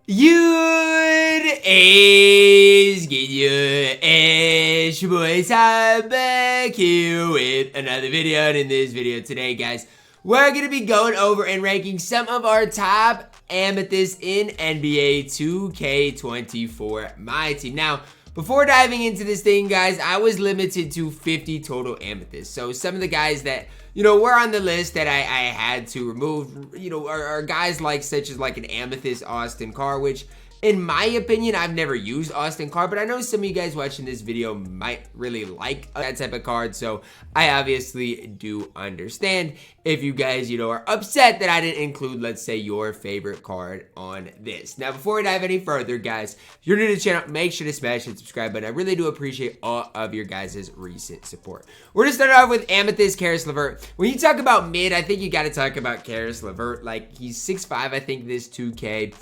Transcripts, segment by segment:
Good is get your ass, boys. I'm back here with another video, and in this video today, guys, we're gonna be going over and ranking some of our top amethysts in NBA 2K24 MyTEAM. Now, before diving into this thing, guys, I was limited to 50 total amethysts. So some of the guys that, were on the list that I had to remove, are guys such as an Amethyst Austin Carr, which in my opinion, I've never used Austin Carr, but I know some of you guys watching this video might really like that type of card, so I obviously do understand if you guys, are upset that I didn't include, let's say, your favorite card on this. Now, before we dive any further, guys, if you're new to the channel, make sure to smash the subscribe button. I really do appreciate all of your guys' recent support. We're going to start off with Amethyst Caris LeVert. When you talk about mid, I think you got to talk about Caris LeVert. He's 6'5", I think, this 2K.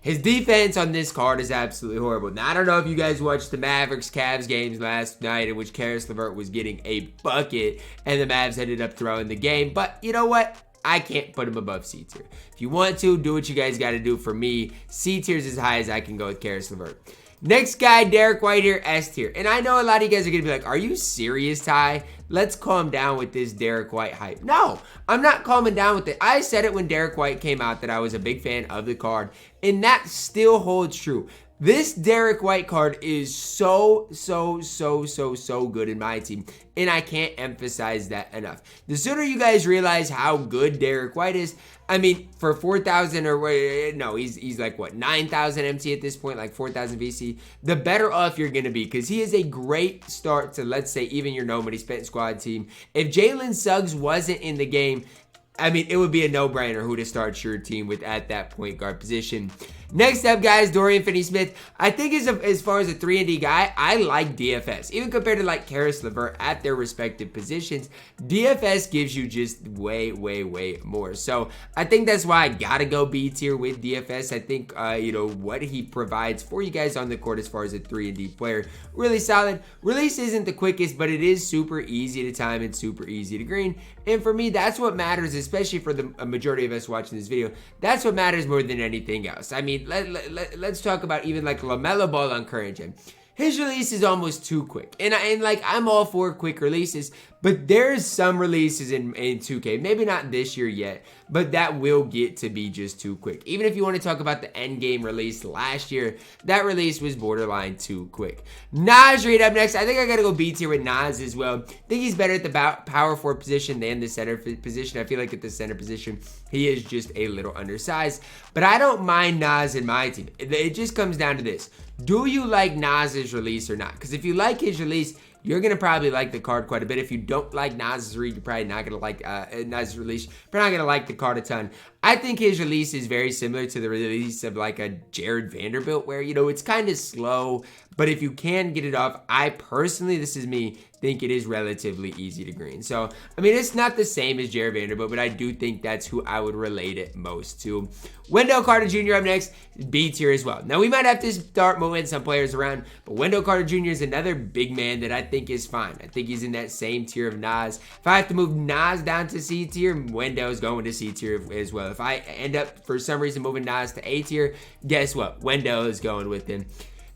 His defense on this card is absolutely horrible. Now, I don't know if you guys watched the Mavericks-Cavs games last night in which Caris LeVert was getting a bucket and the Mavs ended up throwing the game. But you know what? I can't put him above C tier. If you want to, do what you guys got to do. For me, C tier is as high as I can go with Caris LeVert. Next guy, Derek White here, S tier. And I know a lot of you guys are going to be like, are you serious, Ty? Let's calm down with this Derek White hype. No, I'm not calming down with it. I said it when Derek White came out that I was a big fan of the card, and that still holds true. This Derek White card is so good in my team, and I can't emphasize that enough. The sooner you guys realize how good Derek White is, I mean, for 4,000 or no, he's like what, 9,000 MT at this point, like 4,000 VC, the better off you're gonna be, because he is a great start to, let's say, even your nobody spent squad team. If Jalen Suggs wasn't in the game, I mean, it would be a no-brainer who to start your team with at that point guard position. Next up, guys, Dorian Finney-Smith. I think as far as a 3-and-D guy, I like DFS. Even compared to Caris LeVert at their respective positions, DFS gives you just way more. So I think that's why I gotta go B tier with DFS. I think, what he provides for you guys on the court as far as a 3-and-D player, really solid. Release isn't the quickest, but it is super easy to time and super easy to green. And for me, that's what matters, especially for the majority of us watching this video. That's what matters more than anything else. I mean, let's talk about even LaMelo Ball on current gen. His release is almost too quick, and I'm all for quick releases, but there's some releases in 2K, maybe not this year yet, but that will get to be just too quick. Even if you want to talk about the end game release last year, that release was borderline too quick. Naz Reid up next. I think I gotta go B tier with Naz as well. I think he's better at the power forward position than the center position. I feel like at the center position, he is just a little undersized, but I don't mind Naz in my team. It just comes down to this. Do you like Naz's release or not? Because if you like his release, you're going to probably like the card quite a bit. If you don't like Naz's read, you're probably not going to like Naz's release. You're not going to like the card a ton. I think his release is very similar to the release of a Jared Vanderbilt, where, it's kind of slow. But if you can get it off, I personally, this is me, think it is relatively easy to green. So, I mean, it's not the same as Jared Vanderbilt, but I do think that's who I would relate it most to. Wendell Carter Jr. up next, B tier as well. Now, we might have to start moving some players around, but Wendell Carter Jr. is another big man that I think is fine. I think he's in that same tier of Naz. If I have to move Naz down to C tier, Wendell's going to C tier as well. If I end up, for some reason, moving Naz to A tier, guess what? Wendell is going with him.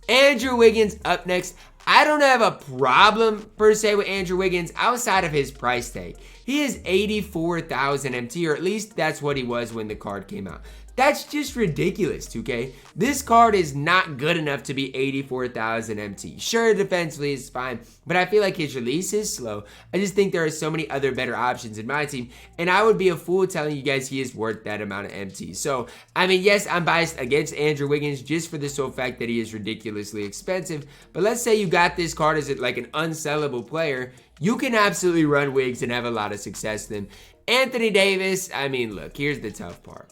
Andrew Wiggins up next. I don't have a problem per se with Andrew Wiggins outside of his price tag. He is 84,000 MT, or at least that's what he was when the card came out. That's just ridiculous, 2K. This card is not good enough to be 84,000 MT. Sure, defensively is fine, but I feel like his release is slow. I just think there are so many other better options in my team, and I would be a fool telling you guys he is worth that amount of MT. So, I mean, yes, I'm biased against Andrew Wiggins just for the sole fact that he is ridiculously expensive, but let's say you got this card as an unsellable player, you can absolutely run Wiggs and have a lot of success with him. Anthony Davis, I mean, look, here's the tough part.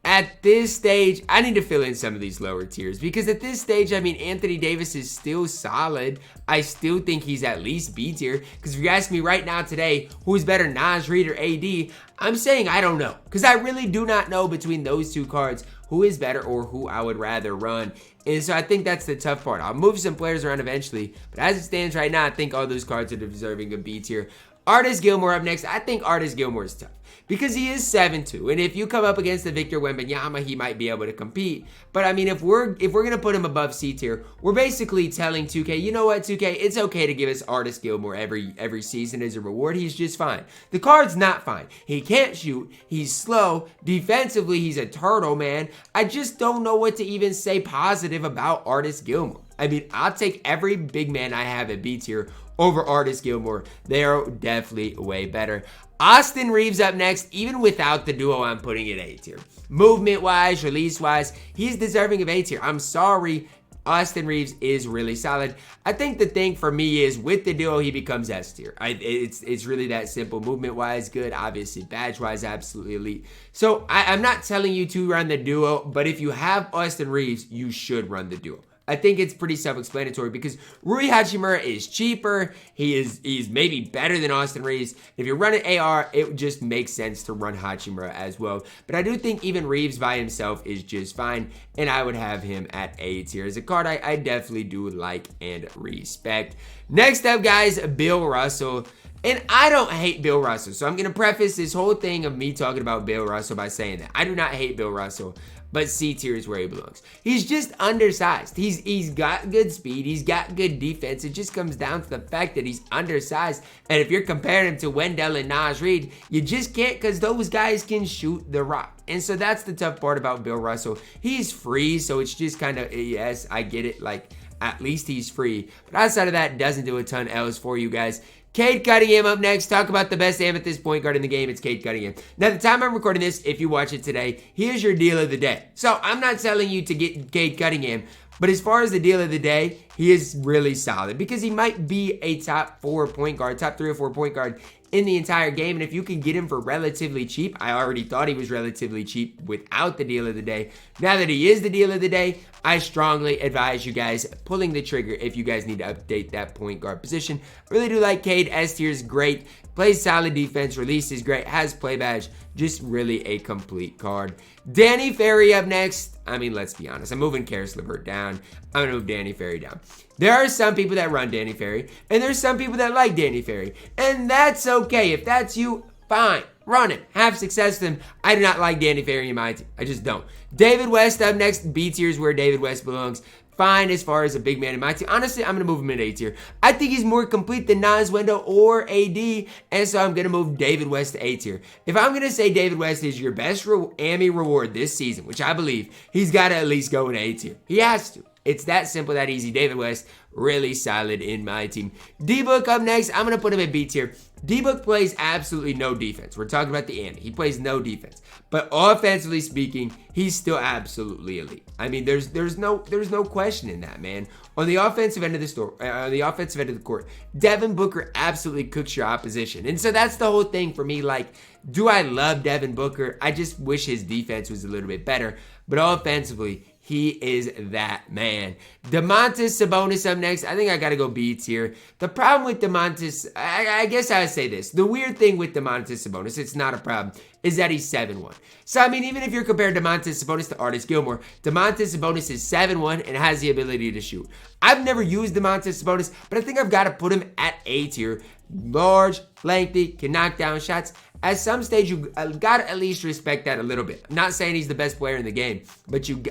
At this stage, I need to fill in some of these lower tiers, because at this stage, I mean, Anthony Davis is still solid. I still think he's at least B tier, because if you ask me right now today, who's better, Naz Reid or AD, I'm saying I don't know, because I really do not know between those two cards who is better or who I would rather run. And so I think that's the tough part. I'll move some players around eventually, but as it stands right now, I think all those cards are deserving of B tier. Artis Gilmore up next. I think Artis Gilmore is tough because he is 7'2", and if you come up against the Victor Wembanyama, he might be able to compete. But I mean, if we're gonna put him above C tier, we're basically telling 2K, you know what, 2K, it's okay to give us Artis Gilmore every season as a reward. He's just fine. The card's not fine. He can't shoot. He's slow. Defensively, he's a turtle, man. I just don't know what to even say positive about Artis Gilmore. I mean, I'll take every big man I have at B tier over Artis Gilmore. They are definitely way better. Austin Reaves up next. Even without the duo, I'm putting it A tier. Movement-wise, release-wise, he's deserving of A tier. I'm sorry, Austin Reaves is really solid. I think the thing for me is with the duo, he becomes S tier. It's really that simple. Movement-wise, good. Obviously, badge-wise, absolutely elite. So I'm not telling you to run the duo, but if you have Austin Reaves, you should run the duo. I think it's pretty self-explanatory because Rui Hachimura is cheaper. He's maybe better than Austin Reaves. If you're running AR, it just makes sense to run Hachimura as well. But I do think even Reaves by himself is just fine, and I would have him at A tier. As a card I definitely do like and respect. Next up, guys, Bill Russell. And I don't hate Bill Russell, so I'm going to preface this whole thing of me talking about Bill Russell by saying that. I do not hate Bill Russell, but C tier is where he belongs. He's just undersized. He's got good speed. He's got good defense. It just comes down to the fact that he's undersized. And if you're comparing him to Wendell and Naz Reid, you just can't because those guys can shoot the rock. And so that's the tough part about Bill Russell. He's free, so it's just kind of, yes, I get it. Like, at least he's free. But outside of that, doesn't do a ton else for you guys. Cade Cunningham up next. Talk about the best Amethyst point guard in the game. It's Cade Cunningham. Now, the time I'm recording this, if you watch it today, here's your deal of the day. So, I'm not telling you to get Cade Cunningham, but as far as the deal of the day, he is really solid because he might be a top 4 point guard, top 3 or 4 point guard in the entire game. And if you can get him for relatively cheap, I already thought he was relatively cheap without the deal of the day. Now that he is the deal of the day, I strongly advise you guys pulling the trigger if you guys need to update that point guard position. I really do like Cade. S tier is great. Plays solid defense. Release is great. Has play badge. Just really a complete card. Danny Ferry up next. I mean, let's be honest. I'm moving Karis LeVert down. I'm going to move Danny Ferry down. There are some people that run Danny Ferry, and there's some people that like Danny Ferry. And that's okay. If that's you, fine. Run it. Have success with him. I do not like Danny Ferry in my team. I just don't. David West up next. B tier is where David West belongs. Fine as far as a big man in my team. Honestly, I'm going to move him in A tier. I think he's more complete than Nas Wendell or AD, and so I'm going to move David West to A tier. If I'm going to say David West is your best AMI reward this season, which I believe, he's got to at least go in A tier. He has to. It's that simple, that easy. David West, really solid in my team. D-Book up next. I'm going to put him in B tier. D-Book plays absolutely no defense. We're talking about the AMI. He plays no defense. But offensively speaking, he's still absolutely elite. I mean, there's no question in that, man. On the offensive end of the court, Devin Booker absolutely cooks your opposition. And so that's the whole thing for me. Like, do I love Devin Booker? I just wish his defense was a little bit better. But offensively, he is that man. Domantas Sabonis up next. I think I got to go B tier. The problem with Domantas, I guess I would say this. The weird thing with Domantas Sabonis, it's not a problem, is that he's 7'1". So, I mean, even if you're comparing Domantas Sabonis to Artis Gilmore, Domantas Sabonis is 7'1" and has the ability to shoot. I've never used Domantas Sabonis, but I think I've got to put him at A tier. Large, lengthy, can knock down shots. At some stage, you gotta at least respect that a little bit. I'm not saying he's the best player in the game,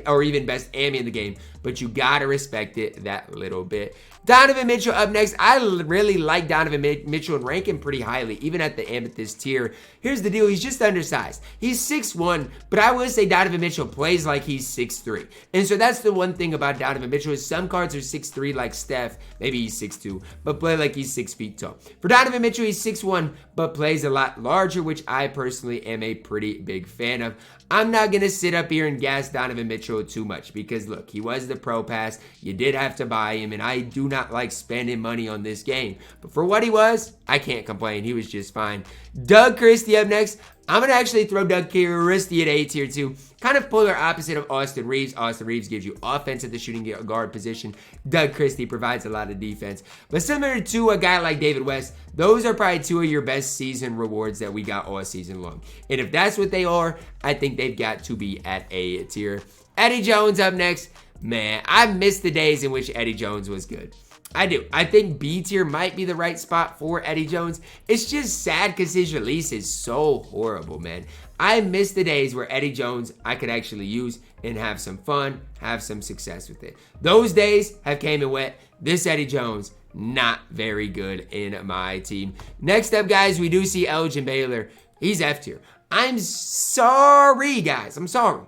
or even best AMI in the game, but you gotta respect it that little bit. Donovan Mitchell up next. I really like Donovan Mitchell and rank him pretty highly, even at the Amethyst tier. Here's the deal. He's just undersized. He's 6'1", but I would say Donovan Mitchell plays like he's 6'3". And so that's the one thing about Donovan Mitchell is some cards are 6'3", like Steph. Maybe he's 6'2", but play like he's 6 feet tall. For Donovan Mitchell, he's 6'1", but plays a lot larger, which I personally am a pretty big fan of. I'm not going to sit up here and gas Donovan Mitchell too much because, look, he was the Pro Pass. You did have to buy him, and I do not like spending money on this game. But for what he was, I can't complain. He was just fine. Doug Christie up next. I'm going to actually throw Doug Christie at A tier too. Kind of polar opposite of Austin Reaves. Austin Reaves gives you offense at the shooting guard position. Doug Christie provides a lot of defense. But similar to a guy like David West, those are probably two of your best season rewards that we got all season long. And if that's what they are, I think they've got to be at A tier. Eddie Jones up next. Man, I miss the days in which Eddie Jones was good. I do. I think B tier might be the right spot for Eddie Jones. It's just sad because his release is so horrible, man. I miss the days where Eddie Jones I could actually use and have some fun, have some success with it. Those days have came and went. This Eddie Jones, not very good in my team. Next up, guys, we do see Elgin Baylor. He's F tier. I'm sorry, guys. I'm sorry.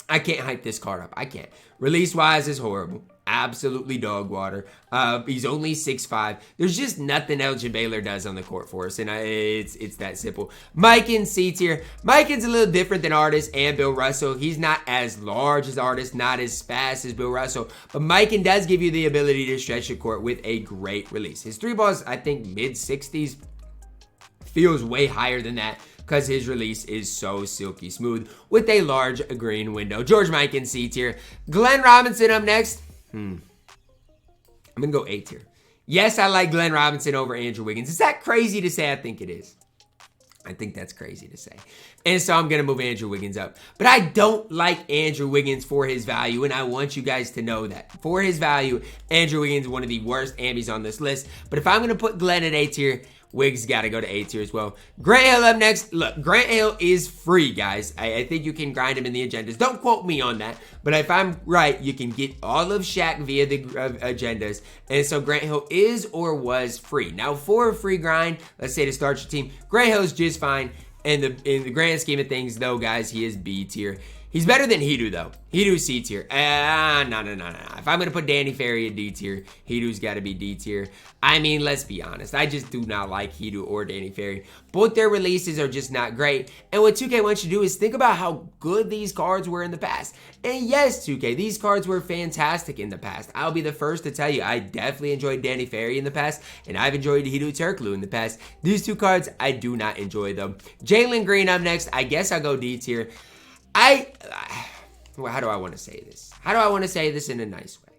I can't hype this card up. I can't. Release-wise is horrible. Absolutely dog water. He's only 6'5". There's just nothing Elgin Baylor does on the court for us, and it's that simple. Mykin, C tier. Mykin's a little different than Artist and Bill Russell. He's not as large as Artist, not as fast as Bill Russell, but Mykin does give you the ability to stretch the court with a great release. His 3-ball's, I think, mid-60s. Feels way higher than that because his release is so silky smooth with a large green window. George Mykin, C tier. Glenn Robinson up next. I'm gonna go A tier. Yes, I like Glenn Robinson over Andrew Wiggins. Is that crazy to say? I think it is. I think that's crazy to say. And so I'm going to move Andrew Wiggins up. But I don't like Andrew Wiggins for his value, and I want you guys to know that. For his value, Andrew Wiggins is one of the worst ambies on this list. But if I'm going to put Glenn at A tier, Wiggs got to go to A tier as well. Grant Hill up next. Look, Grant Hill is free, guys. I think you can grind him in the agendas. Don't quote me on that. But if I'm right, you can get all of Shaq via the agendas. And so Grant Hill is or was free. Now, for a free grind, let's say to start your team, Grant Hill is just fine. In the grand scheme of things, though, guys, he is B tier. He's better than Hidu, though. Hidu's C tier. No. If I'm going to put Danny Ferry at D tier, Hidu's got to be D tier. I mean, let's be honest. I just do not like Hidu or Danny Ferry. Both their releases are just not great. And what 2K wants you to do is think about how good these cards were in the past. And yes, 2K, these cards were fantastic in the past. I'll be the first to tell you, I definitely enjoyed Danny Ferry in the past, and I've enjoyed Hidu Turkoglu in the past. These two cards, I do not enjoy them. Jalen Green up next. I guess I'll go D tier. How do I want to say this? How do I want to say this in a nice way?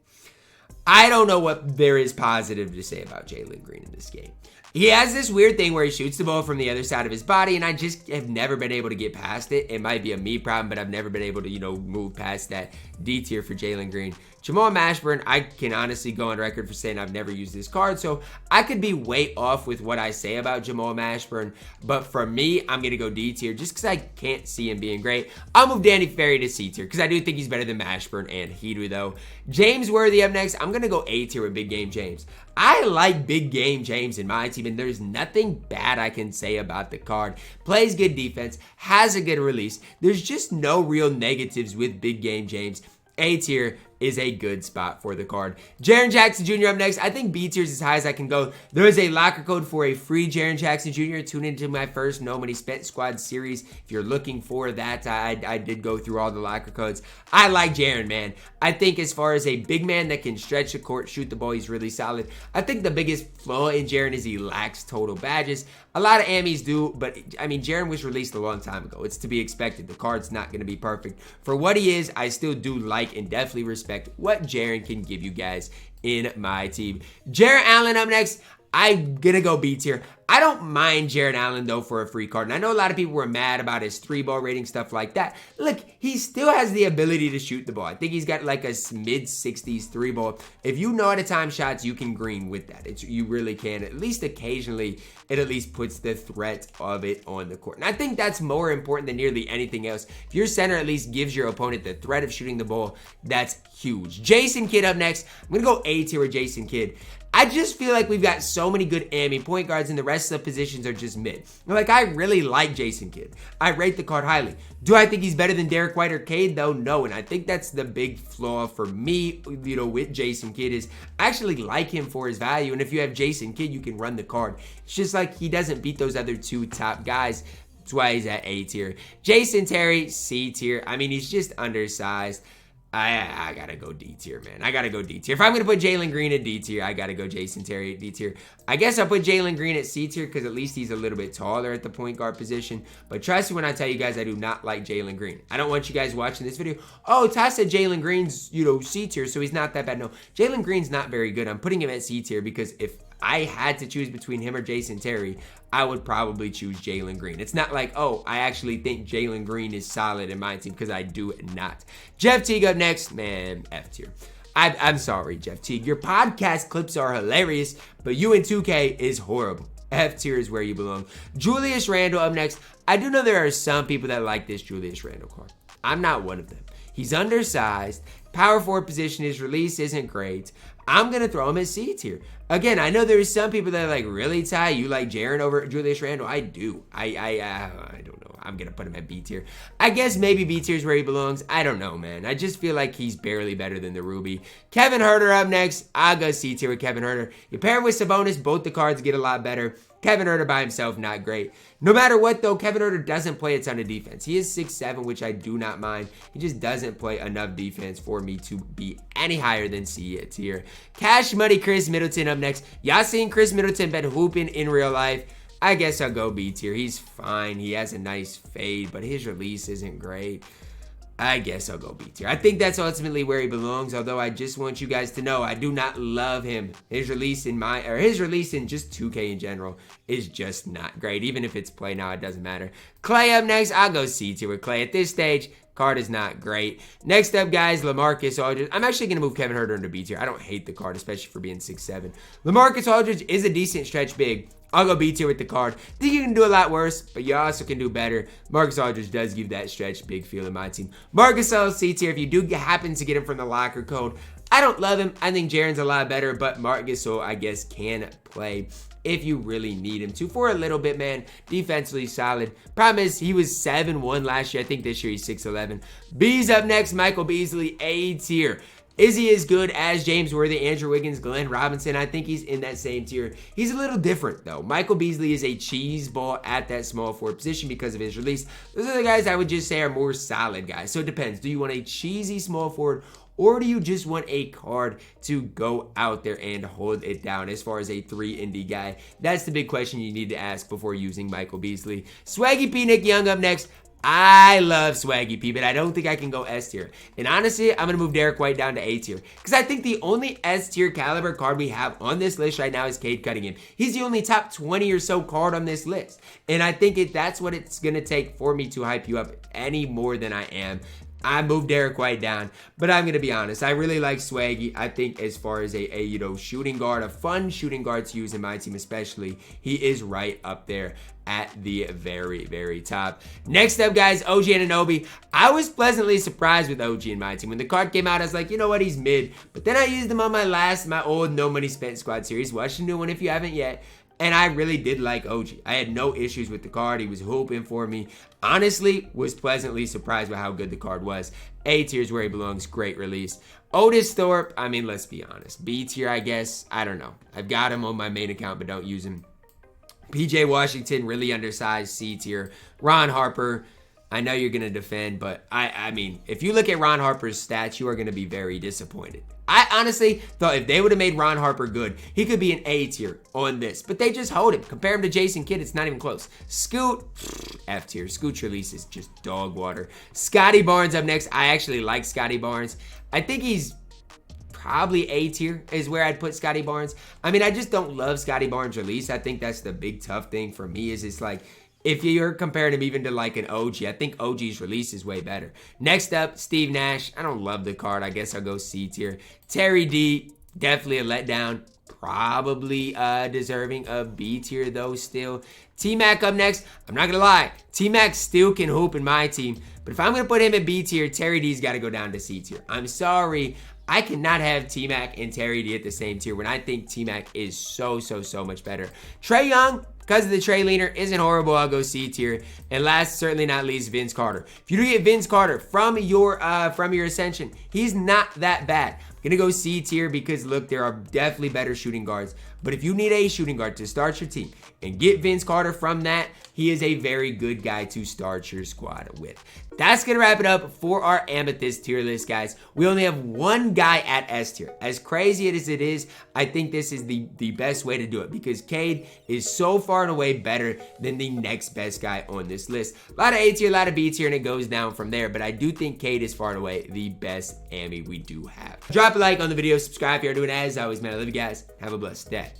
I don't know what there is positive to say about Jalen Green in this game. He has this weird thing where he shoots the ball from the other side of his body, and I just have never been able to get past it. It might be a me problem, but I've never been able to, move past that. D tier for Jalen Green. Jamal Mashburn, I can honestly go on record for saying I've never used this card, so I could be way off with what I say about Jamal Mashburn, but for me, I'm going to go D tier just because I can't see him being great. I'll move Danny Ferry to C tier because I do think he's better than Mashburn and Hidu, though. James Worthy up next. I'm going to go A tier with Big Game James. I like Big Game James in my team, and there's nothing bad I can say about the card. Plays good defense, has a good release. There's just no real negatives with Big Game James. A tier is a good spot for the card. Jaren Jackson Jr. up next. I think B tier is as high as I can go. There is a locker code for a free Jaren Jackson Jr. Tune into my first No Money Spent Squad series. If you're looking for that, I did go through all the locker codes. I like Jaren, man. I think as far as a big man that can stretch the court, shoot the ball, he's really solid. I think the biggest flaw in Jaren is he lacks total badges. A lot of Amis do, but I mean, Jaren was released a long time ago. It's to be expected. The card's not going to be perfect. For what he is, I still do like and definitely respect what Jaren can give you guys in my team. Jarrett Allen up next. I'm gonna go B tier. I don't mind Jarrett Allen, though, for a free card. And I know a lot of people were mad about his 3-ball rating, stuff like that. Look, he still has the ability to shoot the ball. I think he's got like a mid-60s 3-ball. If you know how to time shots, you can green with that. You really can. At least occasionally, it at least puts the threat of it on the court. And I think that's more important than nearly anything else. If your center at least gives your opponent the threat of shooting the ball, that's huge. Jason Kidd up next. I'm going to go A tier with Jason Kidd. I just feel like we've got so many good AMI point guards and the rest of the positions are just mid. Like, I really like Jason Kidd. I rate the card highly. Do I think he's better than Derek White or Cade, though? No, and I think that's the big flaw for me, with Jason Kidd is I actually like him for his value, and if you have Jason Kidd, you can run the card. It's just like he doesn't beat those other two top guys. That's why he's at A tier. Jason Terry, C tier. I mean, he's just undersized. I gotta go D tier, man. I gotta go D tier. If I'm gonna put Jalen Green at D tier, I gotta go Jason Terry at D tier. I guess I'll put Jalen Green at C tier because at least he's a little bit taller at the point guard position. But trust me when I tell you guys, I do not like Jalen Green. I don't want you guys watching this video. Oh, Ty said Jalen Green's, C tier, so he's not that bad. No, Jalen Green's not very good. I'm putting him at C tier because if I had to choose between him or Jason Terry, I would probably choose Jalen Green. It's not like, oh, I actually think Jalen Green is solid in my team because I do not. Jeff Teague up next. Man, F tier. I'm sorry, Jeff Teague. Your podcast clips are hilarious, but you in 2K is horrible. F tier is where you belong. Julius Randle up next. I do know there are some people that like this Julius Randle card. I'm not one of them. He's undersized. Power forward position, his release isn't great. I'm going to throw him at C tier. Again, I know there's some people that are like, really, Ty? You like Jaren over Julius Randle? I do. I don't know. I'm going to put him at B tier. I guess maybe B tier is where he belongs. I don't know, man. I just feel like he's barely better than the Ruby. Kevin Huerter up next. I'll go C tier with Kevin Huerter. You pair him with Sabonis, both the cards get a lot better. Kevin Huerter by himself, not great. No matter what, though, Kevin Huerter doesn't play a ton of defense. He is 6'7", which I do not mind. He just doesn't play enough defense for me to be any higher than C tier. Cash Money Chris Middleton up next. Y'all seen Chris Middleton been hooping in real life? I guess I'll go B tier. He's fine. He has a nice fade, but his release isn't great. I guess I'll go B tier. I think that's ultimately where he belongs, although I just want you guys to know I do not love him. His release in just 2K in general is just not great. Even if it's play now, it doesn't matter. Clay up next. I'll go C tier with Clay. At this stage, card is not great. Next up, guys, LaMarcus Aldridge. I'm actually going to move Kevin Huerter into B tier. I don't hate the card, especially for being 6'7". LaMarcus Aldridge is a decent stretch big. I'll go B tier with the card. think you can do a lot worse, but you also can do better. Marcus Aldridge does give that stretch big feel in my team. Marcus L C tier if you do happen to get him from the locker code. I don't love him. I think Jaren's a lot better, but Marcus, I guess, can play if you really need him to for a little bit, man. Defensively solid. Problem is, he was 7'1" last year. I think this year he's 6'11". B's up next. Michael Beasley, A tier. Is he as good as James Worthy, Andrew Wiggins, Glenn Robinson? I think he's in that same tier. He's a little different, though. Michael Beasley is a cheese ball at that small forward position because of his release. Those are the guys I would just say are more solid guys. So it depends. Do you want a cheesy small forward, or do you just want a card to go out there and hold it down as far as a 3 indie guy? That's the big question you need to ask before using Michael Beasley. Swaggy P. Nick Young up next. I love Swaggy P, but I don't think I can go S tier. And honestly, I'm going to move Derek White down to A tier. Because I think the only S tier caliber card we have on this list right now is Cade Cunningham. He's the only top 20 or so card on this list. And I think that's what it's going to take for me to hype you up any more than I am. I moved Derek White down, but I'm going to be honest. I really like Swaggy. I think as far as a shooting guard, a fun shooting guard to use in my team especially, he is right up there at the very, very top. Next up, guys, OG Anunoby. I was pleasantly surprised with OG in my team. When the card came out, I was like, you know what, he's mid. But then I used him on my old No Money Spent squad series. Watch the new one if you haven't yet. And I really did like OG. I had no issues with the card. He was hooping for me. Honestly, was pleasantly surprised by how good the card was. A tier is where he belongs. Great release. Otis Thorpe, I mean, let's be honest. B tier, I guess. I don't know. I've got him on my main account, but don't use him. PJ Washington, really undersized. C tier. Ron Harper, I know you're going to defend, but I mean, if you look at Ron Harper's stats, you are going to be very disappointed. I honestly thought if they would have made Ron Harper good, he could be an A tier on this. But they just hold him. Compare him to Jason Kidd, it's not even close. Scoot, F tier. Scoot's release is just dog water. Scotty Barnes up next. I actually like Scotty Barnes. I think he's probably A tier is where I'd put Scotty Barnes. I mean, I just don't love Scotty Barnes' release. I think that's the big tough thing for me is it's like, if you're comparing him even to like an OG, I think OG's release is way better. Next up, Steve Nash. I don't love the card. I guess I'll go C tier. Terry D, definitely a letdown. Probably deserving of B tier though still. T-Mac up next. I'm not going to lie. T-Mac still can hoop in my team. But if I'm going to put him in B tier, Terry D's got to go down to C tier. I'm sorry. I cannot have T-Mac and Terry D at the same tier when I think T-Mac is so much better. Trae Young, because of the Trey leaner, isn't horrible. I'll go C tier. And last, certainly not least, Vince Carter. If you do get Vince Carter from your Ascension, he's not that bad. I'm gonna go C tier because look, there are definitely better shooting guards. But if you need a shooting guard to start your team and get Vince Carter from that, he is a very good guy to start your squad with. That's going to wrap it up for our Amethyst tier list, guys. We only have one guy at S tier. As crazy as it is, I think this is the best way to do it because Cade is so far and away better than the next best guy on this list. A lot of A tier, a lot of B tier, and it goes down from there. But I do think Cade is far and away the best AMI we do have. Drop a like on the video, subscribe if you're doing it. As always, man, I love you guys. Have a blessed day.